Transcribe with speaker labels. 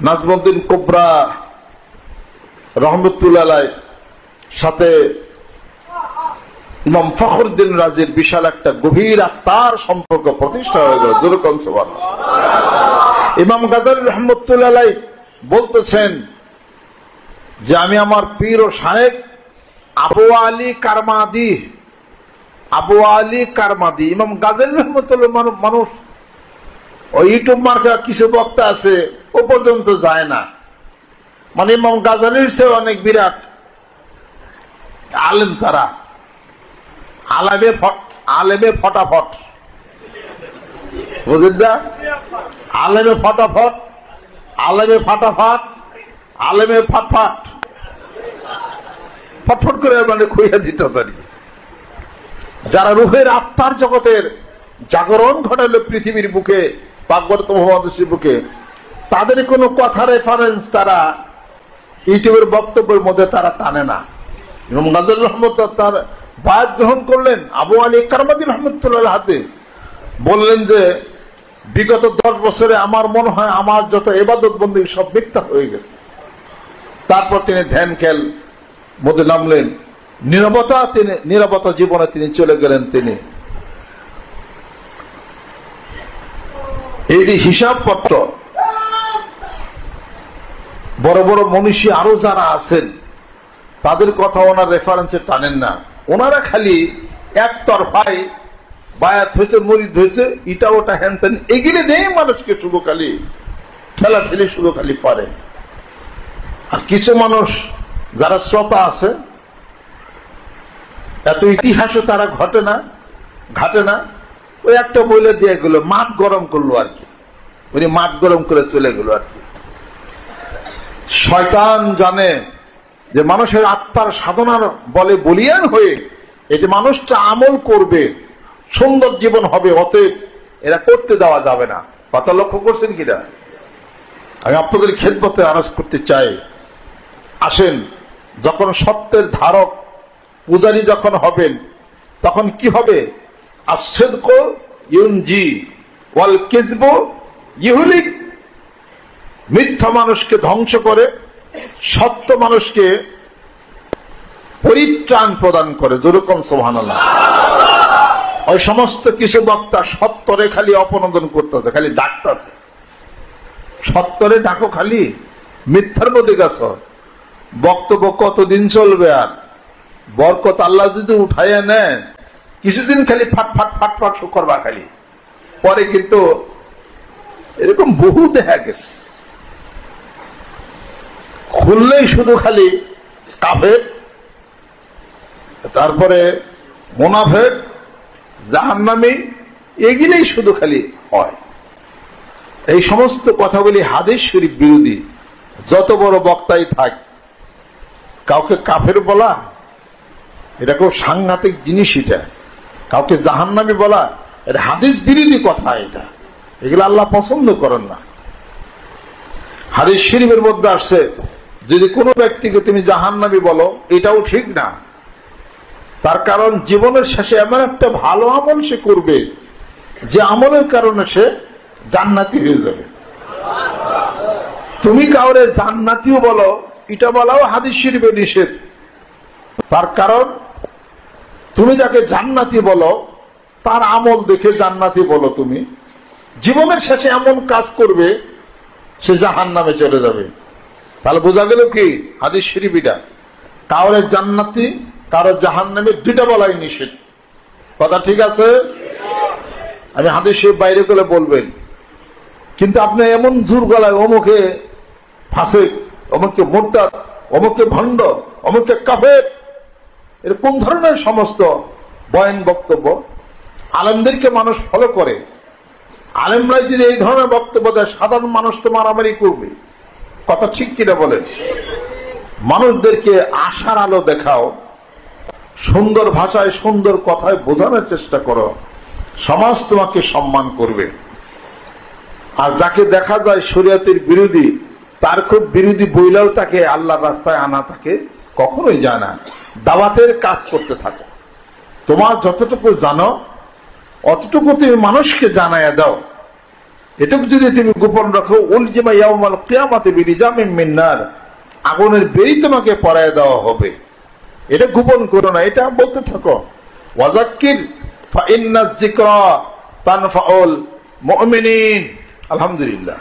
Speaker 1: Nazmuddin cobra রহমতুল্লাহ আলাইহির সাথে ইমাম ফখরুদ্দিন রাজির বিশাল একটা গভীর আত্মার সম্পর্ক প্রতিষ্ঠা হয়ে গেল। যেরকম ইমাম গাজালি রহমতুল্লাহ আলাইহি বলতেছেন যে আমি আমার পীর ও শায়েখ আবু আলী কারমাদি ইমাম গাজালি রহমতুল্লাহ মানুষ ওই ইউটিউব মার্কা কিছু বক্তা আছে ও পর্যন্ত যায় না, মানে ইমাম গাজালির চেয়ে অনেক বিরাট আলেম তারা, আলেমে ফটাফট, বুঝলেন না? আলেমে ফটাফট, আলেমে ফাটাফাট, আলেমে ফাটফাট, ফটফট করে মানে খুঁজে দিতে পারি। যারা রুহের আত্মার জগতের জাগরণ ঘটালো পৃথিবীর বুকে, পাকবর্ত মহাদেশের বুকে, তাদের কোনো কথা রেফারেন্স তারা ইউটিউবের বক্তব্যের মধ্যে তারা টানে না। ইমাম গাজালি রহমতুল্লাহ তার বায়াত গ্রহণ করলেন আবু আলী কারমাদি রহমতুল্লাহ হাতে, বললেন যে বিগত 10 বছরে আমার মনে হয় আমার যত ইবাদত বন্দী সব মিথ্যা হয়ে গেছে। তারপর তিনি ধ্যান খেল মধ্যে নামলেন, নীরবতা জীবনে তিনি চলে গেলেন। তিনি এই যে হিসাবপত্র বড় বড় মনীষী আরো যারা আছেন তাদের কথা ওনার রেফারেন্সে টানেন না, ওনারা খালি একতরফায় বায়াত হয়েছে, মুরিদ হয়েছে, ইটা ওটা হ্যান তেন এগিয়ে দেয় মানুষকে, শুধু খালি ঠেলা ঠেলি শুধু খালি পারে। আর কিছু মানুষ যারা শ্রোতা আছে, এত ইতিহাসও তারা ঘাটে না, ওই একটা বইলে দিয়ে গেল, মাঠ গরম করলো আর কি, উনি মাঠ গরম করে চলে গেল আর কি। শয়তান জানে যে মানুষের আত্মার সাধনার বলে বলিয়ান হয়ে এটি মানুষটা আমল করবে, সুন্দর জীবন হবে, অতএব এরা করতে দেওয়া যাবে না। কথা লক্ষ্য করছেন কিনা? আমি আপনাদের খেদমতে আরজ করতে চাই, আসেন যখন সত্যের ধারক পূজারী যখন হবেন তখন কি হবে? আসিদক ইউনজি ওয়াল কিযব ইহলিক, মিথ্যা মানুষকে ধ্বংস করে, সত্য মানুষকে পরিত্রাণ প্রদান করে। যেরকম সুবহানাল্লাহ। ওই সমস্ত কিছু বক্তা সত্যরে খালি অপনন্দন করতেছে, খালি ডাকতেছে, সত্যরে ডাকো, খালি মিথ্যার মধ্যে গেছ, বক্তব্য কতদিন চলবে? আর বরকত আল্লাহ যদি উঠাইয়া নেয় কিছুদিন খালি ফাট ফাট ফাট ফাট করবা খালি, পরে কিন্তু এরকম বহু দেখা গেছে, খুললেই শুধু খালি কাফের, তারপরে মুনাফিক, জাহান্নামী, এগুলোই শুধু খালি হয়। এই সমস্ত কথাগুলি হাদিস শরীফ বিরোধী। যত বড় বক্তাই থাক, কাউকে কাফের বলা এটা খুব সাংঘাতিক জিনিস। এটা কাউকে জাহান্নামী বলা এটা হাদিস বিরোধী কথা। এটা এগুলো আল্লাহ পছন্দ করেন না। হাদিস শরীফের মধ্যে আসছে, যদি কোনো ব্যক্তিকে তুমি জাহান্নামী বলো এটাও ঠিক না, তার কারণ জীবনের শেষে এমন একটা ভালো আমল সে করবে যে আমলের কারণে সে জান্নাতি হয়ে যাবে। তুমি কাউরে জান্নাতিও বলো, এটা বলাও হাদিস শরীফে নিষেধ। তার কারণ তুমি যাকে জান্নাতি বলো তার আমল দেখে জান্নাতি বলো, তুমি জীবনের শেষে এমন কাজ করবে সে জাহান্নামে চলে যাবে। তাহলে বোঝা গেল কি হাদিস শরীফিটা কাউরে জান্নাতি কারো জাহান্নামে দুইটা বলাই নিষেধ। কথা ঠিক আছে? আমি হাদিস শরীফ বাইরে করে বলবেন, কিন্তু আপনি এমন জোর গলায় অমুকে ফাসিক, অমুকে মুরতাদ, অমুকে ভণ্ড, অমুকে কাফের, এর কোন ধরনের সমস্ত বয়ান বক্তব্য? আলেমদেরকে মানুষ ফলো করে, আলেমরা যদি এই ধরনের বক্তব্য দেয় সাধারণ মানুষ তো মারামারি করবে। কথা ঠিক কিনা বলেন? মানুষদেরকে আশার আলো দেখাও, সুন্দর ভাষায় সুন্দর কথায় বোঝানোর চেষ্টা করো, সমাজ তোমাকে সম্মান করবে। আর যাকে দেখা যায় শরীয়তের বিরোধী, তার খুব বিরোধী বইলেও তাকে আল্লাহর রাস্তায় আনা তাকে কখনোই যায় না। দাওয়াতের কাজ করতে থাকো, তোমার যতটুকু জানো অতটুকু তুমি মানুষকে জানাইয়া দাও। এটুকু যদি তুমি গোপন রাখো, উলজিমা ইয়াউমাল কিয়ামাতি বিরিজামিন মিন নার, আগুনের বেড়ি তোমাকে পরায় দেওয়া হবে। এটা গোপন করো না, এটা বলতে থাকো। ওয়াজাক্কির ফা ইন্নাজ যিকরা তানফাউল মুমিনিন। আলহামদুলিল্লাহ।